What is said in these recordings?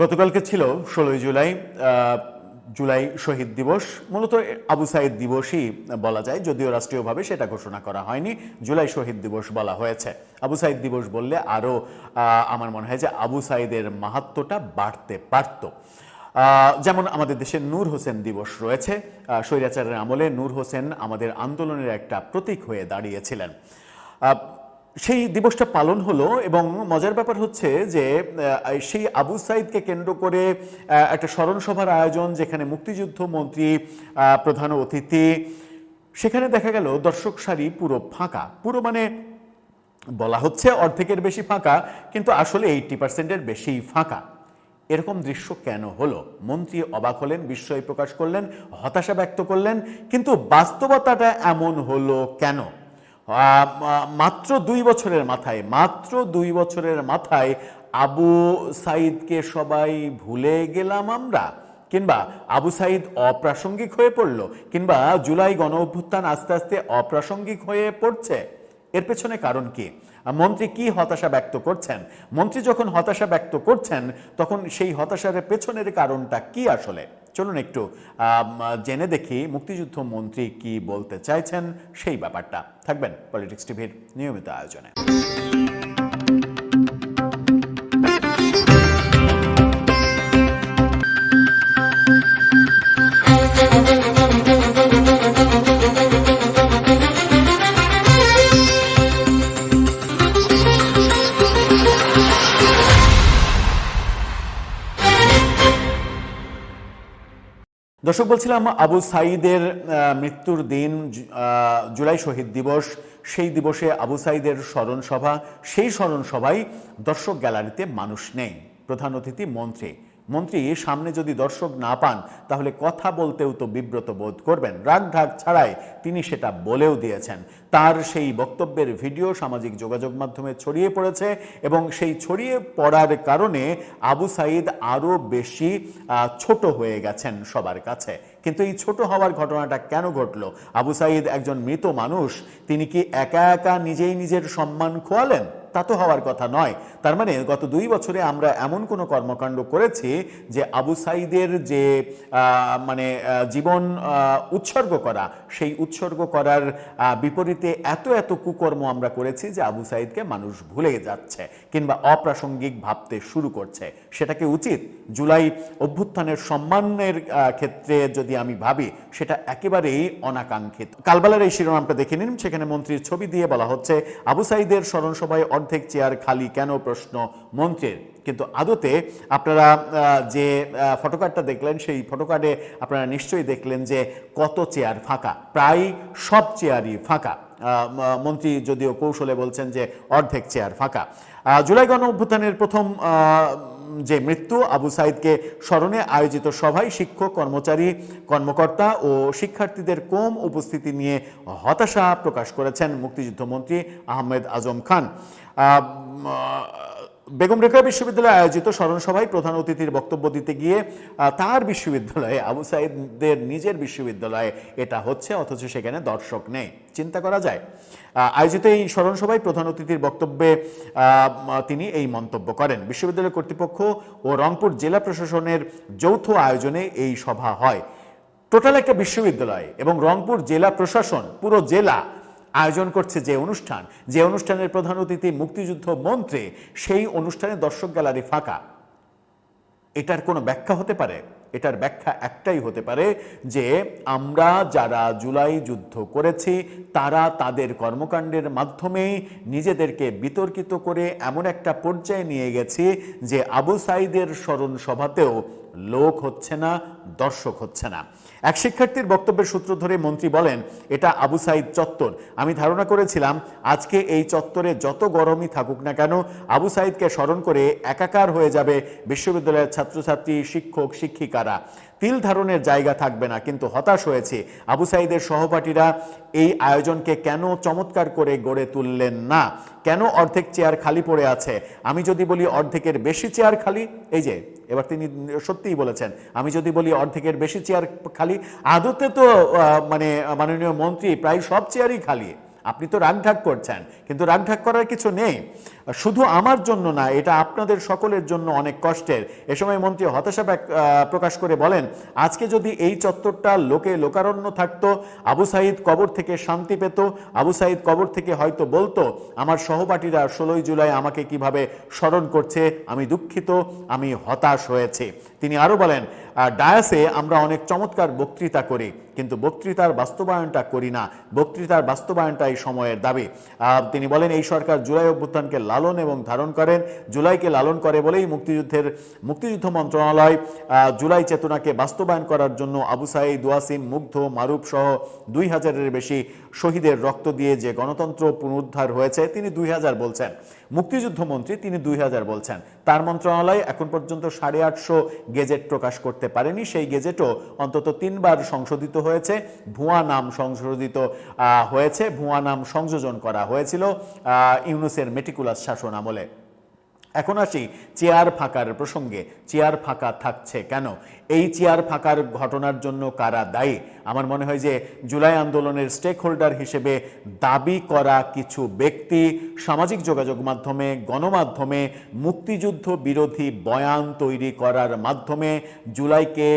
গতকালকে ছিল 16ই জুলাই। জুলাই শহীদ দিবস, মূলত আবু সাইদ দিবসই বলা যায়, যদিও রাষ্ট্রীয়ভাবে সেটা ঘোষণা করা হয়নি, জুলাই শহীদ দিবস বলা হয়েছে। আবু সাইদ দিবস বললে আরও আমার মনে হয় যে আবু সাইদের মাহাত্ম্যটা বাড়তে পারত। যেমন আমাদের দেশে নূর হোসেন দিবস রয়েছে। স্বৈরাচারের আমলে নূর হোসেন আমাদের আন্দোলনের একটা প্রতীক হয়ে দাঁড়িয়েছিলেন। সেই দিবসটা পালন হলো এবং মজার ব্যাপার হচ্ছে যে সেই আবু সাইদকে কেন্দ্র করে একটা স্মরণ সভার আয়োজন, যেখানে মুক্তিযুদ্ধ মন্ত্রী প্রধান অতিথি, সেখানে দেখা গেল দর্শক সারি পুরো ফাঁকা। পুরো মানে বলা হচ্ছে অর্ধেকের বেশি ফাঁকা, কিন্তু আসলে 80%-এর বেশিই ফাঁকা। এরকম দৃশ্য কেন হলো? মন্ত্রী অবাক হলেন, বিস্ময় প্রকাশ করলেন, হতাশা ব্যক্ত করলেন, কিন্তু বাস্তবতাটা এমন হলো কেন? মাত্র 2 বছরের মাথায় আবু সাইদকে সবাই ভুলে গেলাম আমরা, কিংবা আবু সাইদ অপ্রাসঙ্গিক হয়ে পড়ল, কিংবা জুলাই গণ অভ্যুত্থান আস্তে আস্তে অপ্রাসঙ্গিক হয়ে পড়ছে। এর পেছনে কারণ কি? মন্ত্রী কি হতাশা ব্যক্ত করছেন? মন্ত্রী যখন হতাশা ব্যক্ত করছেন, তখন সেই হতাশার পেছনের কারণটা কি আসলে? চলুন একটু জেনে দেখি মুক্তিযুদ্ধ মন্ত্রী কি বলতে চাইছেন সেই ব্যাপারটা। থাকবেন পলিটিক্স টিভির নিয়মিত আয়োজনে। দর্শক, বলছিলাম আবু সাইদের মৃত্যুর দিন জুলাই শহীদ দিবস, সেই দিবসে আবু সাইদের স্মরণ সভা। সেই স্মরণ সভায় দর্শক গ্যালারিতে মানুষ নেই, প্রধান অতিথি মন্ত্রী। মন্ত্রী সামনে যদি দর্শক না পান, তাহলে কথা বলতেও তো বিব্রত বোধ করবেন। রাগ ঢাক ছাড়াই তিনি সেটা বলেও দিয়েছেন। তার সেই বক্তব্যের ভিডিও সামাজিক যোগাযোগ মাধ্যমে ছড়িয়ে পড়েছে এবং সেই ছড়িয়ে পড়ার কারণে আবু সাইদ আরও বেশি ছোট হয়ে গেছেন সবার কাছে। কিন্তু এই ছোট হওয়ার ঘটনাটা কেন ঘটলো? আবু সাইদ একজন মৃত মানুষ, তিনি কি একা একা নিজেই নিজের সম্মান খোয়ালেন? তা তো হওয়ার কথা নয়। তার মানে গত 2 বছরে আমরা এমন কোনো কর্মকাণ্ড করেছি যে আবু সাইদের যে জীবন উৎসর্গ করা, সেই উৎসর্গ করার বিপরীতে এত এত কুকর্ম আমরা করেছি যে আবু সাইদকে মানুষ ভুলে যাচ্ছে কিংবা অপ্রাসঙ্গিক ভাবতে শুরু করছে। সেটা কি উচিত? জুলাই অভ্যুত্থানের সম্মানের ক্ষেত্রে যদি আমি ভাবি, সেটা একেবারেই অনাকাঙ্ক্ষিত। কালবেলার এই শিরোনামটা দেখে নিন, সেখানে মন্ত্রীর ছবি দিয়ে বলা হচ্ছে আবু সাইদের স্মরণ সভায় অর্ধেক চেয়ার খালি কেন, প্রশ্ন মন্ত্রীর। কিন্তু আদতে আপনারা যে ফটোকার্ডটা দেখলেন, সেই ফটোকার্ডে আপনারা নিশ্চয়ই দেখলেন যে কত চেয়ার ফাঁকা। প্রায় সব চেয়ারই ফাঁকা। মন্ত্রী যদিও কৌশলে বলছেন যে অর্ধেক চেয়ার ফাঁকা। জুলাই গণ অভ্যুত্থানের প্রথম যে মৃত্যু, আবু সাইদকে স্মরণে আয়োজিত সভায় শিক্ষক, কর্মচারী, কর্মকর্তা ও শিক্ষার্থীদের কম উপস্থিতি নিয়ে হতাশা প্রকাশ করেছেন মুক্তিযুদ্ধ মন্ত্রী আহমেদ আজম খান। বেগম রোকেয়া বিশ্ববিদ্যালয়ে আয়োজিত স্মরণ সভায় প্রধান অতিথির বক্তব্য দিতে গিয়ে তার বিশ্ববিদ্যালয়ে, আবু সাইদের নিজের বিশ্ববিদ্যালয়ে এটা হচ্ছে, অথচ সেখানে দর্শক নেই। চিন্তা করা যায়। আয়োজিত এই স্মরণ সভায় প্রধান অতিথির বক্তব্যে তিনি এই মন্তব্য করেন। বিশ্ববিদ্যালয় কর্তৃপক্ষ ও রংপুর জেলা প্রশাসনের যৌথ আয়োজনে এই সভা হয়। টোটাল একটা বিশ্ববিদ্যালয় এবং রংপুর জেলা প্রশাসন, পুরো জেলা আয়োজন করছে যে অনুষ্ঠানের প্রধান অতিথি মুক্তিযুদ্ধ মন্ত্রী, সেই অনুষ্ঠানে দর্শক গ্যালারি ফাঁকা। এটার কোনো ব্যাখ্যা হতে পারে? এটার ব্যাখ্যা একটাই হতে পারে যে আমরা যারা জুলাই যুদ্ধ করেছি, তারা তাদের কর্মকাণ্ডের মাধ্যমেই নিজেদেরকে বিতর্কিত করে এমন একটা পর্যায়ে নিয়ে গেছি যে আবু সাইদের স্মরণ সভাতেও লোক হচ্ছে না, দর্শক হচ্ছে না। এক শিক্ষার্থীর বক্তব্যের সূত্র ধরে মন্ত্রী বলেন, এটা আবু সাইদ চত্বর। আমি ধারণা করেছিলাম আজকে এই চত্বরে যত গরমই থাকুক না কেন, আবু সাইদকে স্মরণ করে একাকার হয়ে যাবে বিশ্ববিদ্যালয়ের ছাত্রছাত্রী, শিক্ষক, শিক্ষিকারা। তিল ধারণের জায়গা থাকবে না। কিন্তু হতাশ হয়েছে আবু সাইদের সহপাঠীরা এই আয়োজনকে কেন চমৎকার করে গড়ে তুললেন না, কেন অর্ধেক চেয়ার খালি পড়ে আছে। আমি যদি বলি অর্ধেকের বেশি চেয়ার খালি, এই যে এবার তিনি সত্যিই বলেছেন, আমি যদি বলি অর্ধেকের বেশি চেয়ার খালি, আদতে তো মাননীয় মন্ত্রী প্রায় সব চেয়ারই খালি। আপনি তো রাগঢাক করছেন, কিন্তু রাগঢাক করার কিছু নেই। শুধু আমার জন্য না, এটা আপনাদের সকলের জন্য অনেক কষ্টের। এ সময় মন্ত্রী হতাশা প্রকাশ করে বলেন, আজকে যদি এই চত্বরটা লোকারণ্য থাকতো, আবু সাঈদ কবর থেকে শান্তি পেত, আবু সাঈদ কবর থেকে হয়তো বলতো আমার সহপাঠীরা 16ই জুলাই আমাকে কিভাবে স্মরণ করছে, আমি দুঃখিত, আমি হতাশ হয়েছে। তিনি আরো বলেন, ডায়াসে আমরা অনেক চমৎকার বক্তৃতা করি, কিন্তু বক্তৃতার বাস্তবায়নটা করি না, বক্তৃতার বাস্তবায়নটাই সময়ের দাবি। তিনি বলেন, এই সরকার জুলাই অভ্যুত্থানকে লালন এবং ধারণ করেন, জুলাইকে লালন করে বলেই মুক্তিযুদ্ধ মন্ত্রণালয় জুলাই চেতনাকে বাস্তবায়ন করার জন্য আবু সাঈদ, ওয়াসিম, মুগ্ধ, মারুফ সহ 2000-এর বেশি শহীদের রক্ত দিয়ে যে গণতন্ত্র পুনরুদ্ধার হয়েছে, তিনি 2000 বলছেন। মুক্তিযুদ্ধ মন্ত্রী তিনি 2000 বলছেন। তার মন্ত্রণালয় এখন পর্যন্ত 850 গেজেট প্রকাশ করতে পারেনি। সেই গেজেটও অন্তত 3 বার সংশোধিত হয়েছে, ভুয়া নাম সংশোধিত হয়েছে, ভুয়া নাম সংযোজন করা হয়েছিল ইউনূসের মেটিকুলাস শাসন আমলে। এখন আসি চেয়ার ফাঁকার প্রসঙ্গে। চেয়ার ফাঁকা থাকছে কেন? এই চেয়ার ফাঁকার ঘটনার জন্য কারা দায়ী? আমার মনে হয় যে জুলাই আন্দোলনের স্টেক হোল্ডার হিসেবে দাবি করা কিছু ব্যক্তি সামাজিক যোগাযোগ মাধ্যমে, গণমাধ্যমে মুক্তিযুদ্ধ বিরোধী বয়ান তৈরি করার মাধ্যমে জুলাইকে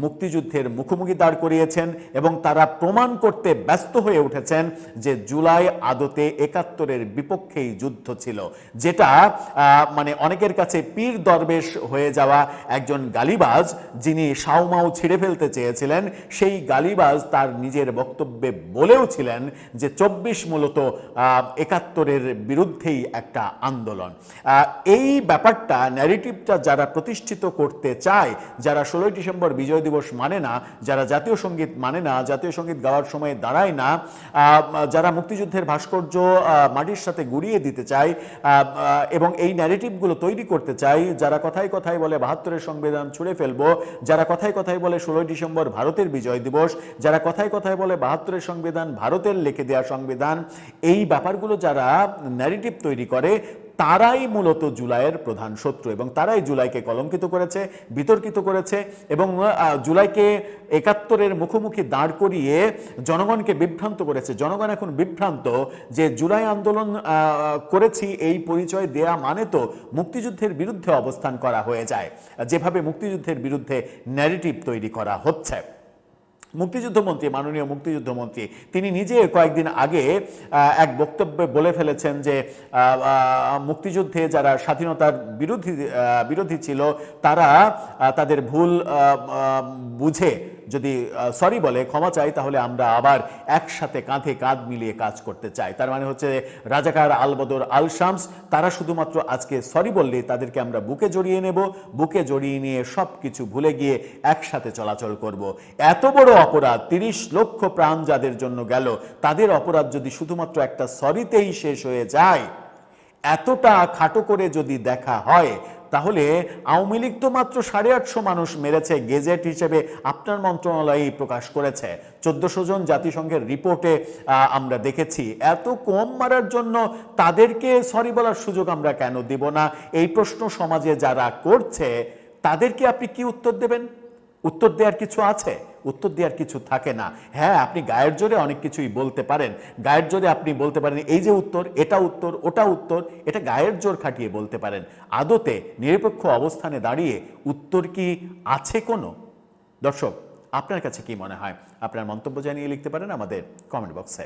মুক্তিযুদ্ধের মুখোমুখি দাঁড় করিয়েছেন এবং তারা প্রমাণ করতে ব্যস্ত হয়ে উঠেছেন যে জুলাই আদতে 71-এর বিপক্ষেই যুদ্ধ ছিল, যেটা মানে অনেকের কাছে পীর দরবেশ হয়ে যাওয়া একজন গালিবাজ, যিনি সাউমাউ ছিঁড়ে ফেলতে চেয়েছিলেন, সেই গালিবাজ তার নিজের বক্তব্যে বলেও ছিলেন যে 24 মূলত 71-এর বিরুদ্ধেই একটা আন্দোলন। এই ব্যাপারটা, ন্যারেটিভটা যারা প্রতিষ্ঠিত করতে চায়, যারা 16ই ডিসেম্বর বিজয় দিবস মানে না, যারা জাতীয় সঙ্গীত মানে না, জাতীয় সঙ্গীত গাওয়ার সময় দাঁড়ায় না, যারা মুক্তিযুদ্ধের ভাস্কর্য মাটির সাথে গুড়িয়ে দিতে চায় এবং এই ন্যারেটিভগুলো তৈরি করতে চাই, যারা কথায় কথায় বলে 72-এর সংবিধান ছুঁড়ে ফেলবো, যারা কথায় কথায় বলে 16ই ডিসেম্বর ভারতের বিজয় দিবস, যারা কথায় কথায় বলে 72-এর সংবিধান ভারতের লিখে দেওয়া সংবিধান, এই ব্যাপারগুলো যারা ন্যারেটিভ তৈরি করে, তারাই মূলত জুলাইয়ের প্রধান শত্রু এবং তারাই জুলাইকে কলঙ্কিত করেছে, বিতর্কিত করেছে এবং জুলাইকে 71-এর মুখোমুখি দাঁড় করিয়ে জনগণকে বিভ্রান্ত করেছে। জনগণ এখন বিভ্রান্ত যে জুলাই আন্দোলন করেছি এই পরিচয় দেয়া মানে তো মুক্তিযুদ্ধের বিরুদ্ধে অবস্থান করা হয়ে যায়, যেভাবে মুক্তিযুদ্ধের বিরুদ্ধে ন্যারেটিভ তৈরি করা হচ্ছে। মুক্তিযুদ্ধমন্ত্রী, মাননীয় মুক্তিযুদ্ধমন্ত্রী, তিনি নিজে কয়েকদিন আগে এক বক্তব্যে বলে ফেলেছেন যে মুক্তিযুদ্ধে যারা স্বাধীনতার বিরোধী ছিল তারা তাদের ভুল বুঝে যদি সরি বলে, ক্ষমা চাই, তাহলে আমরা আবার একসাথে কাঁধে কাঁধ মিলিয়ে কাজ করতে চাই। তার মানে হচ্ছে রাজাকার, আলবদর, আল শামস, তারা শুধুমাত্র আজকে সরি বললেই তাদেরকে আমরা বুকে জড়িয়ে নেব, বুকে জড়িয়ে নিয়ে সব কিছু ভুলে গিয়ে একসাথে চলাচল করব। এত বড় অপরাধ, 30 লক্ষ প্রাণ যাদের জন্য গেল, তাদের অপরাধ যদি শুধুমাত্র একটা সরিতেই শেষ হয়ে যায়, এতটা খাটো করে যদি দেখা হয়, তাহলে আওয়ামী লীগ তো মাত্র 850 মানুষ মেরেছে, গেজেট হিসেবে আপনার মন্ত্রণালয়ই প্রকাশ করেছে। 1400 জন জাতিসংঘের রিপোর্টে আমরা দেখেছি। এত কম মারার জন্য তাদেরকে সরি বলার সুযোগ আমরা কেন দিব না? এই প্রশ্ন সমাজে যারা করছে তাদেরকে আপনি কি উত্তর দেবেন? উত্তর দেওয়ার কিছু আছে? উত্তর দেওয়ার কিছু থাকে না। হ্যাঁ, আপনি গায়ের জোরে অনেক কিছুই বলতে পারেন, গায়ের জোরে আপনি বলতে পারেন এই যে উত্তর, এটা উত্তর, ওটা উত্তর, এটা গায়ের জোর খাটিয়ে বলতে পারেন। আদতে নিরপেক্ষ অবস্থানে দাঁড়িয়ে উত্তর কি আছে কোনো? দর্শক, আপনার কাছে কি মনে হয়? আপনার মন্তব্য জানিয়ে লিখতে পারেন আমাদের কমেন্ট বক্সে।